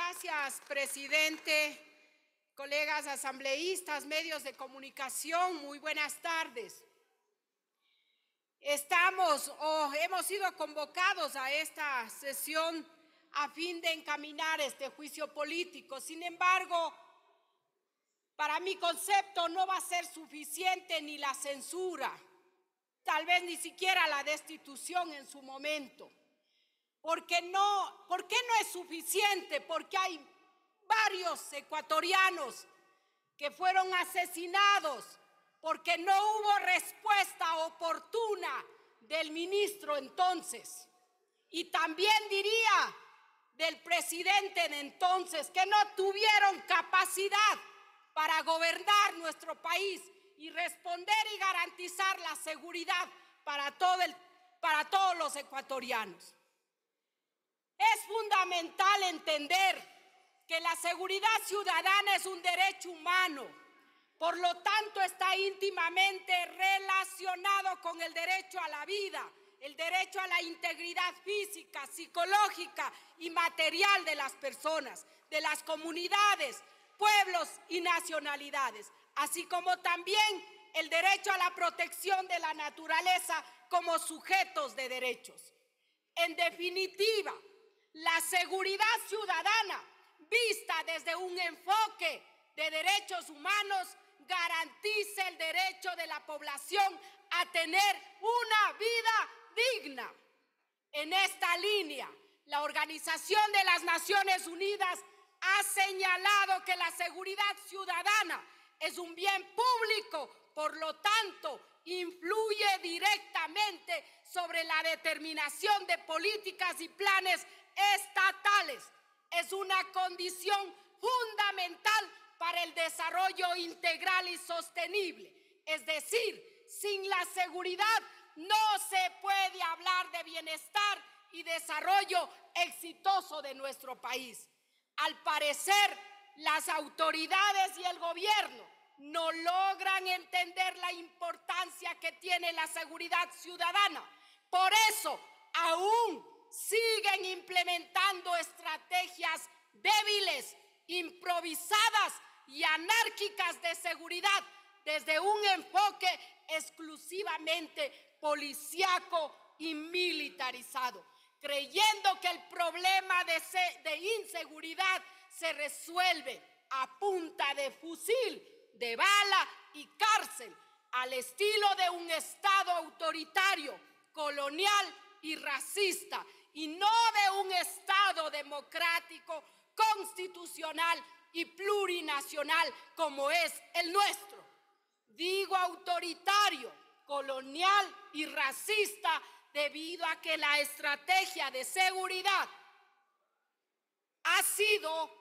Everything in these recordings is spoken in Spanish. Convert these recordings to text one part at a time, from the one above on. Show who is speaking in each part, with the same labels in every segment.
Speaker 1: Gracias, presidente, colegas asambleístas, medios de comunicación, muy buenas tardes. Hemos sido convocados a esta sesión a fin de encaminar este juicio político. Sin embargo, para mi concepto no va a ser suficiente ni la censura, tal vez ni siquiera la destitución en su momento. ¿Por qué no es suficiente? Porque hay varios ecuatorianos que fueron asesinados porque no hubo respuesta oportuna del ministro entonces. Y también diría del presidente de entonces que no tuvieron capacidad para gobernar nuestro país y responder y garantizar la seguridad para todos los ecuatorianos. Es fundamental entender que la seguridad ciudadana es un derecho humano, por lo tanto está íntimamente relacionado con el derecho a la vida, el derecho a la integridad física, psicológica y material de las personas, de las comunidades, pueblos y nacionalidades, así como también el derecho a la protección de la naturaleza como sujetos de derechos. En definitiva, la seguridad ciudadana, vista desde un enfoque de derechos humanos, garantiza el derecho de la población a tener una vida digna. En esta línea, la Organización de las Naciones Unidas ha señalado que la seguridad ciudadana es un bien público, por lo tanto, influye directamente sobre la determinación de políticas y planes estatales. Es una condición fundamental para el desarrollo integral y sostenible. Es decir, sin la seguridad no se puede hablar de bienestar y desarrollo exitoso de nuestro país. Al parecer, las autoridades y el gobierno no logran entender la importancia que tiene la seguridad ciudadana. Por eso, aún siguen implementando estrategias débiles, improvisadas y anárquicas de seguridad desde un enfoque exclusivamente policíaco y militarizado, creyendo que el problema de inseguridad se resuelve a punta de fusil, de bala y cárcel, al estilo de un Estado autoritario, colonial y racista, y no de un Estado democrático, constitucional y plurinacional como es el nuestro. Digo autoritario, colonial y racista debido a que la estrategia de seguridad ha sido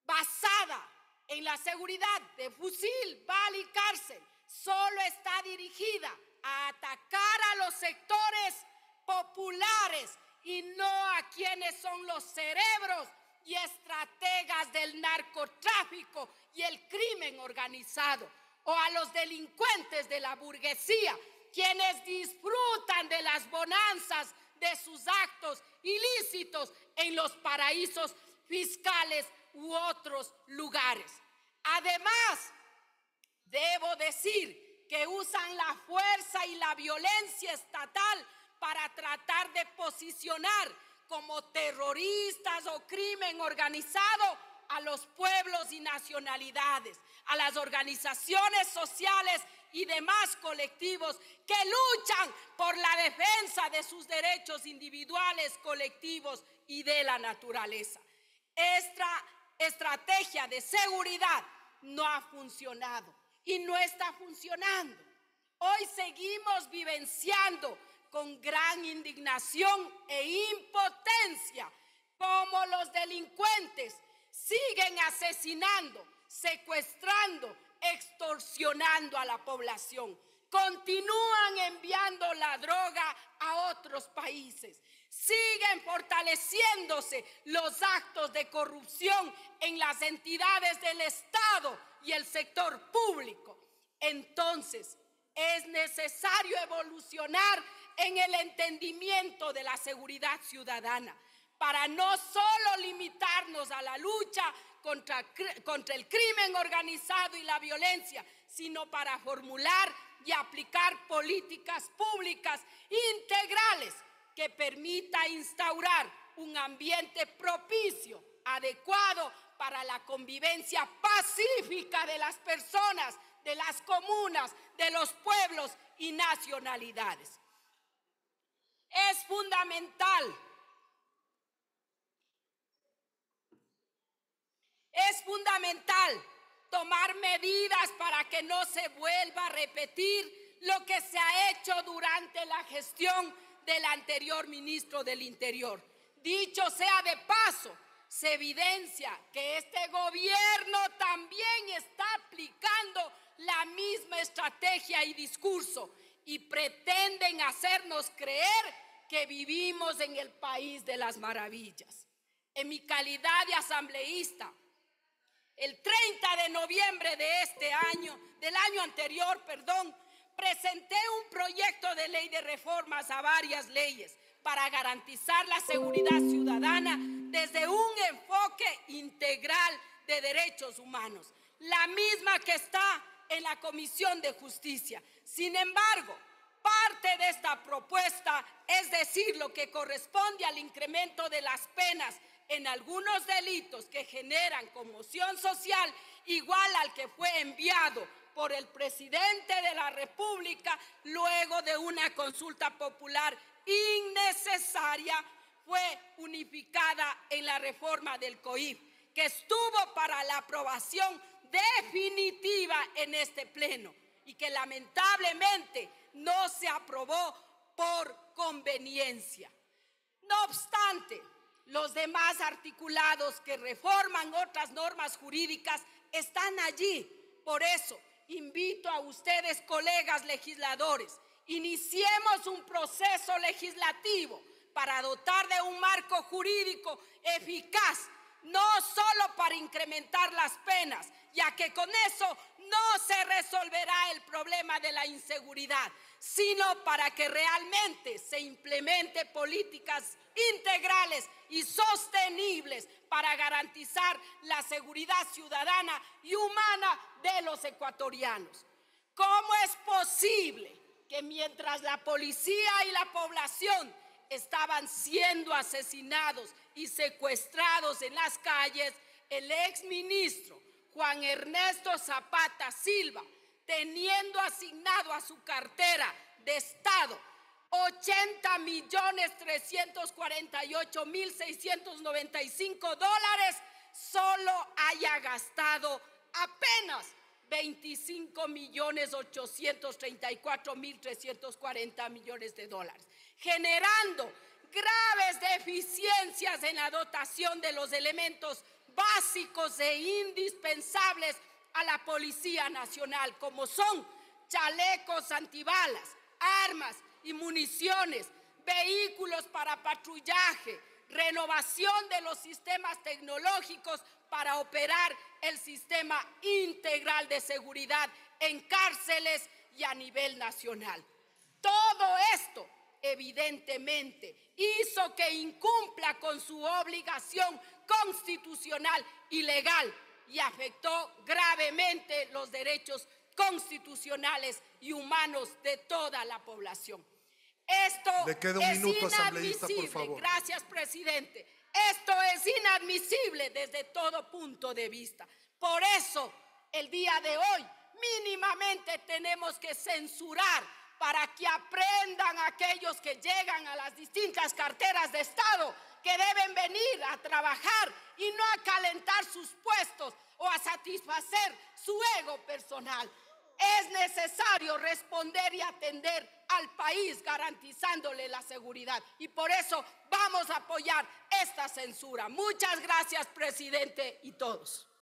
Speaker 1: basada en la seguridad de fusil, bala y cárcel. Solo está dirigida a atacar a los sectores populares y no a quienes son los cerebros y estrategas del narcotráfico y el crimen organizado, o a los delincuentes de la burguesía, quienes disfrutan de las bonanzas de sus actos ilícitos en los paraísos fiscales u otros lugares. Además, debo decir que usan la fuerza y la violencia estatal para tratar de posicionar como terroristas o crimen organizado a los pueblos y nacionalidades, a las organizaciones sociales y demás colectivos que luchan por la defensa de sus derechos individuales, colectivos y de la naturaleza. Esta estrategia de seguridad no ha funcionado y no está funcionando. Hoy seguimos vivenciando con gran indignación e impotencia cómo los delincuentes siguen asesinando, secuestrando, extorsionando a la población. Continúan enviando la droga a otros países. Siguen fortaleciéndose los actos de corrupción en las entidades del Estado y el sector público. Entonces, es necesario evolucionar en el entendimiento de la seguridad ciudadana, para no solo limitarnos a la lucha contra el crimen organizado y la violencia, sino para formular y aplicar políticas públicas integrales que permita instaurar un ambiente propicio, adecuado para la convivencia pacífica de las personas, de las comunas, de los pueblos y nacionalidades. Es fundamental tomar medidas para que no se vuelva a repetir lo que se ha hecho durante la gestión del anterior ministro del Interior. Dicho sea de paso, se evidencia que este gobierno también está aplicando la misma estrategia y discurso y pretenden hacernos creer que vivimos en el país de las maravillas. En mi calidad de asambleísta, el 30 de noviembre del año anterior, presenté un proyecto de ley de reformas a varias leyes para garantizar la seguridad ciudadana desde un enfoque integral de derechos humanos, la misma que está en la Comisión de Justicia. Sin embargo, parte de esta propuesta, es decir, lo que corresponde al incremento de las penas en algunos delitos que generan conmoción social, igual al que fue enviado por el presidente de la República luego de una consulta popular innecesaria, fue unificada en la reforma del COIF, que estuvo para la aprobación definitiva en este pleno y que lamentablemente no se aprobó por conveniencia. No obstante, los demás articulados que reforman otras normas jurídicas están allí. Por eso, invito a ustedes, colegas legisladores, iniciemos un proceso legislativo para dotar de un marco jurídico eficaz, no solo para incrementar las penas, ya que con eso no se resolverá el problema de la inseguridad, sino para que realmente se implementen políticas integrales y sostenibles para garantizar la seguridad ciudadana y humana de los ecuatorianos. ¿Cómo es posible que mientras la policía y la población estaban siendo asesinados y secuestrados en las calles, el exministro Juan Ernesto Zapata Silva, teniendo asignado a su cartera de Estado $80.348.695, solo haya gastado apenas $25.834.340 generando graves deficiencias en la dotación de los elementos básicos e indispensables a la Policía Nacional, como son chalecos antibalas, armas y municiones, vehículos para patrullaje, renovación de los sistemas tecnológicos para operar el sistema integral de seguridad en cárceles y a nivel nacional. Todo esto evidentemente hizo que incumpla con su obligación constitucional y legal y afectó gravemente los derechos constitucionales y humanos de toda la población. Esto
Speaker 2: Le queda un
Speaker 1: es
Speaker 2: minuto, asambleísta, por
Speaker 1: inadmisible.
Speaker 2: favor.
Speaker 1: Gracias, presidente. Esto es inadmisible desde todo punto de vista. Por eso, el día de hoy, mínimamente tenemos que censurar para que aprendan aquellos que llegan a las distintas carteras de Estado que deben venir a trabajar y no a calentar sus puestos o a satisfacer su ego personal. Es necesario responder y atender al país garantizándole la seguridad y por eso vamos a apoyar esta censura. Muchas gracias, presidente, y todos.